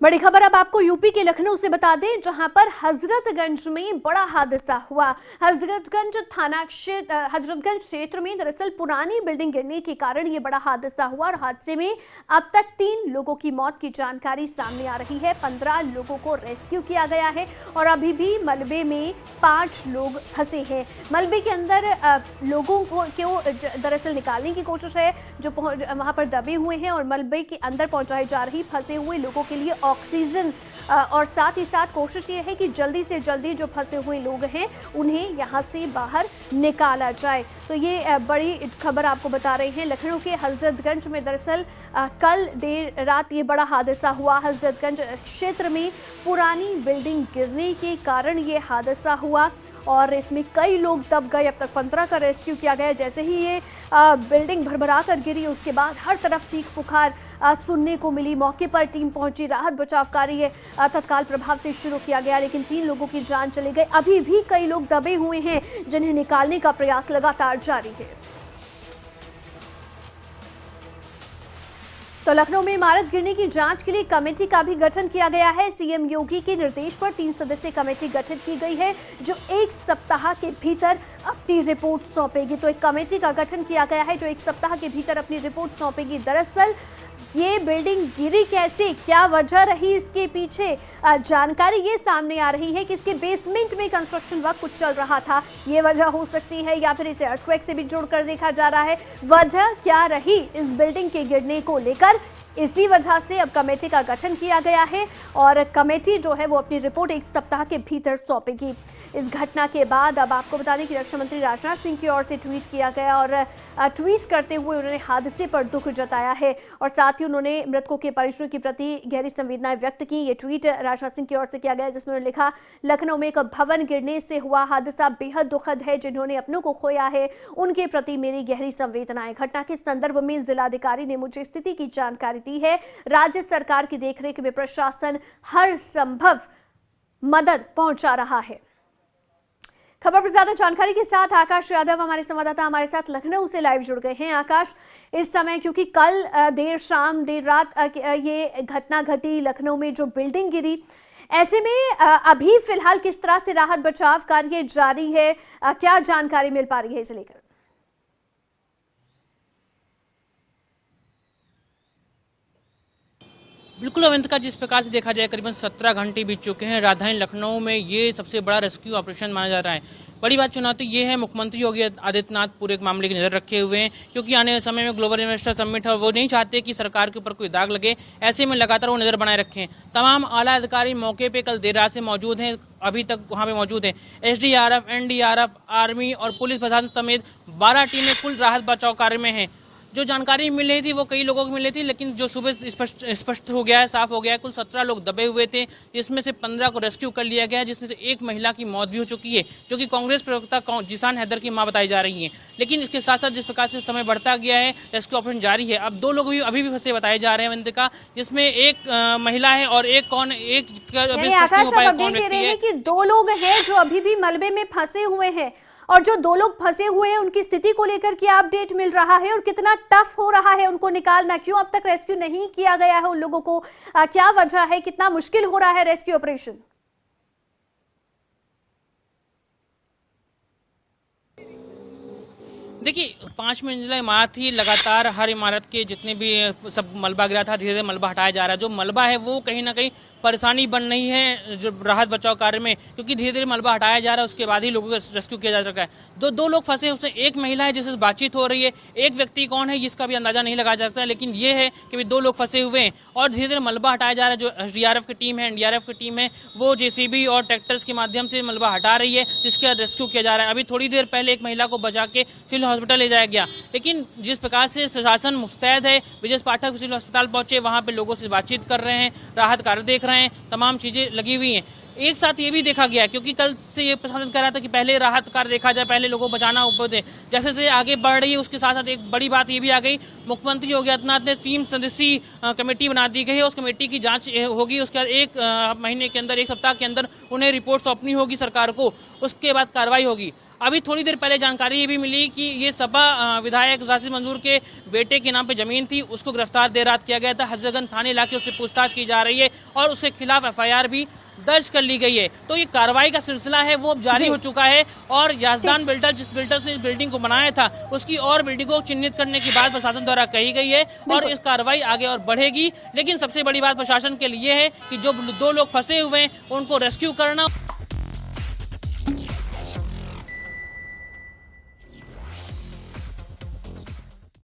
बड़ी खबर अब आपको यूपी के लखनऊ से बता दें, जहां पर हजरतगंज में बड़ा हादसा हुआ। हजरतगंज क्षेत्र में दरअसल पुरानी बिल्डिंग गिरने के कारण ये बड़ा हादसा हुआ और हादसे में अब तक 3 लोगों की मौत की जानकारी सामने आ रही है। 15 लोगों को रेस्क्यू किया गया है और अभी भी मलबे में 5 लोग फंसे हैं। मलबे के अंदर लोगों को दरअसल निकालने की कोशिश है, जो वहां पर दबे हुए हैं, और मलबे के अंदर पहुंचाई जा रही फंसे हुए लोगों के लिए ऑक्सीजन और साथ ही साथ कोशिश ये है कि जल्दी से जल्दी जो फंसे हुए लोग हैं उन्हें यहां से बाहर निकाला जाए। तो ये बड़ी खबर आपको बता रहे हैं। लखनऊ के हजरतगंज में दरअसल कल देर रात ये बड़ा हादसा हुआ। हजरतगंज क्षेत्र में पुरानी बिल्डिंग गिरने के कारण ये हादसा हुआ और इसमें कई लोग दब गए। अब तक 15 का रेस्क्यू किया गया। जैसे ही ये बिल्डिंग भरभरा कर गिरी, उसके बाद हर तरफ चीख पुकार सुनने को मिली। मौके पर टीम पहुंची, राहत बचाव कार्य तत्काल प्रभाव से शुरू किया गया, लेकिन 3 लोगों की जान चली गई। अभी भी कई लोग दबे हुए हैं, जिन्हें निकालने का प्रयास लगातार जारी है। तो लखनऊ में इमारत गिरने की जांच के लिए कमेटी का भी गठन किया गया है। सीएम योगी के निर्देश पर 3 सदस्यीय कमेटी गठित की गई है, जो 1 सप्ताह के भीतर अपनी रिपोर्ट सौंपेगी। तो एक कमेटी का गठन किया गया है जो 1 सप्ताह के भीतर अपनी रिपोर्ट सौंपेगी। दरअसल ये बिल्डिंग गिरी कैसे, क्या वजह रही इसके पीछे, जानकारी ये सामने आ रही है कि इसके बेसमेंट में कंस्ट्रक्शन वर्क कुछ चल रहा था, ये वजह हो सकती है, या फिर इसे अर्थक्वेक से भी जोड़कर देखा जा रहा है। वजह क्या रही इस बिल्डिंग के गिरने को लेकर, इसी वजह से अब कमेटी का गठन किया गया है और कमेटी जो है वो अपनी रिपोर्ट 1 सप्ताह के भीतर सौंपेगी। इस घटना के बाद अब आपको बता दें कि रक्षा मंत्री राजनाथ सिंह की ओर से ट्वीट किया गया और ट्वीट करते हुए उन्होंने हादसे पर दुख जताया है और साथ ही उन्होंने मृतकों के परिजनों के प्रति गहरी संवेदनाएं व्यक्त की। ये ट्वीट राजनाथ सिंह की ओर से किया गया, जिसमें उन्होंने लिखा, लखनऊ में एक भवन गिरने से हुआ हादसा बेहद दुखद है। जिन्होंने अपनों को खोया है उनके प्रति मेरी गहरी संवेदनाएं। घटना के संदर्भ में जिलाधिकारी ने मुझे स्थिति की जानकारी दी है। राज्य सरकार की देखरेख में प्रशासन हर संभव मदद पहुंचा रहा है। खबर पर ज्यादा जानकारी के साथ आकाश यादव हमारे संवाददाता हमारे साथ लखनऊ से लाइव जुड़ गए हैं। आकाश, इस समय क्योंकि कल देर रात ये घटना घटी लखनऊ में, जो बिल्डिंग गिरी, ऐसे में अभी फिलहाल किस तरह से राहत बचाव कार्य जारी है, क्या जानकारी मिल पा रही है इसे लेकर? बिल्कुल अवंतिका, जिस प्रकार से देखा जाए करीबन 17 घंटे बीत चुके हैं। राजधानी लखनऊ में ये सबसे बड़ा रेस्क्यू ऑपरेशन माना जा रहा है। बड़ी बात चुनौती ये है, मुख्यमंत्री योगी आदित्यनाथ पूरे मामले की नजर रखे हुए हैं, क्योंकि आने वाले समय में ग्लोबल इन्वेस्टर समिट है और वो नहीं चाहते कि सरकार के ऊपर कोई दाग लगे। ऐसे में लगातार वो नजर बनाए रखें। तमाम आला अधिकारी मौके पे कल देर रात से मौजूद हैं, अभी तक वहां पे मौजूद हैं। एसडीआरएफ, एनडीआरएफ, आर्मी और पुलिस प्रशासन समेत 12 टीमें कुल राहत बचाव कार्य में हैं। जो जानकारी मिल रही थी वो कई लोगों को मिल रही थी, लेकिन जो सुबह स्पष्ट हो गया है, साफ हो गया है, कुल 17 लोग दबे हुए थे, जिसमें से 15 को रेस्क्यू कर लिया गया है, जिसमें से एक महिला की मौत भी हो चुकी है, जो कि कांग्रेस प्रवक्ता जिसान हैदर की मां बताई जा रही है। लेकिन इसके साथ साथ जिस प्रकार से समय बढ़ता गया है, रेस्क्यू ऑपरेशन जारी है। अब 2 लोग भी अभी भी फंसे बताए जा रहे हैं अवंतिका, जिसमें एक महिला है और एक कौन, एक कि 2 लोग हैं जो अभी भी मलबे में फंसे हुए हैं, और जो 2 लोग फंसे हुए हैं उनकी स्थिति को लेकर क्या अपडेट मिल रहा है और कितना टफ हो रहा है उनको निकालना? क्यों अब तक रेस्क्यू नहीं किया गया है उन लोगों को, क्या वजह है, कितना मुश्किल हो रहा है रेस्क्यू ऑपरेशन? देखिए, 5 मंजिला इमारत थी। लगातार हर इमारत के जितने भी सब मलबा गिरा था, धीरे धीरे मलबा हटाया जा रहा है। जो मलबा है वो कहीं ना कहीं परेशानी बन रही है जो राहत बचाव कार्य में, क्योंकि धीरे धीरे मलबा हटाया जा रहा है, उसके बाद ही लोगों को रेस्क्यू किया जा सका है। 2 लोग फंसे, उसमें एक महिला है जिससे बातचीत हो रही है, एक व्यक्ति कौन है जिसका भी अंदाजा नहीं लगाया जा सकता, लेकिन ये है कि 2 लोग फंसे हुए हैं और धीरे धीरे मलबा हटाया जा रहा है। जो एसडीआरएफ की टीम है, एनडीआरएफ की टीम है, वो जेसीबी और ट्रैक्टर्स के माध्यम से मलबा हटा रही है, जिसका रेस्क्यू किया जा रहा है। अभी थोड़ी देर पहले एक महिला को बचा के सिविल हॉस्पिटल ले जाया गया, लेकिन जिस प्रकार से प्रशासन मुस्तैद है, विजय पाठक सिविल अस्पताल पहुंचे, वहां पे लोगों से बातचीत कर रहे हैं, राहत कार्य देख रहे हैं, तमाम चीजें लगी हुई हैं। एक साथ ये भी देखा गया, क्योंकि कल से ये प्रशासन कह रहा था कि पहले राहत कार्य देखा जाए, पहले लोगों को बचाना ऊपर दे। जैसे जैसे आगे बढ़ रही है, उसके साथ साथ एक बड़ी बात ये भी आ गई, मुख्यमंत्री योगी आदित्यनाथ ने 3 सदस्यीय कमेटी बना दी गई है। उस कमेटी की जांच होगी, उसके बाद 1 महीने के अंदर, 1 सप्ताह के अंदर उन्हें रिपोर्ट सौंपनी होगी सरकार को, उसके बाद कार्रवाई होगी। अभी थोड़ी देर पहले जानकारी ये भी मिली कि ये सपा विधायक जासिर मंजूर के बेटे के नाम पे जमीन थी, उसको गिरफ्तार देर रात किया गया था। हजरतगंज थाने इलाके उससे पूछताछ की जा रही है और उसके खिलाफ एफआईआर भी दर्ज कर ली गई है। तो ये कार्रवाई का सिलसिला है वो अब जारी हो चुका है और याजदान बिल्डर, जिस बिल्डर्स ने इस बिल्डिंग को बनाया था, उसकी और बिल्डिंगों को चिन्हित करने की बात प्रशासन द्वारा कही गई है और इस कार्रवाई आगे और बढ़ेगी। लेकिन सबसे बड़ी बात प्रशासन के लिए है कि जो 2 लोग फंसे हुए हैं उनको रेस्क्यू करना।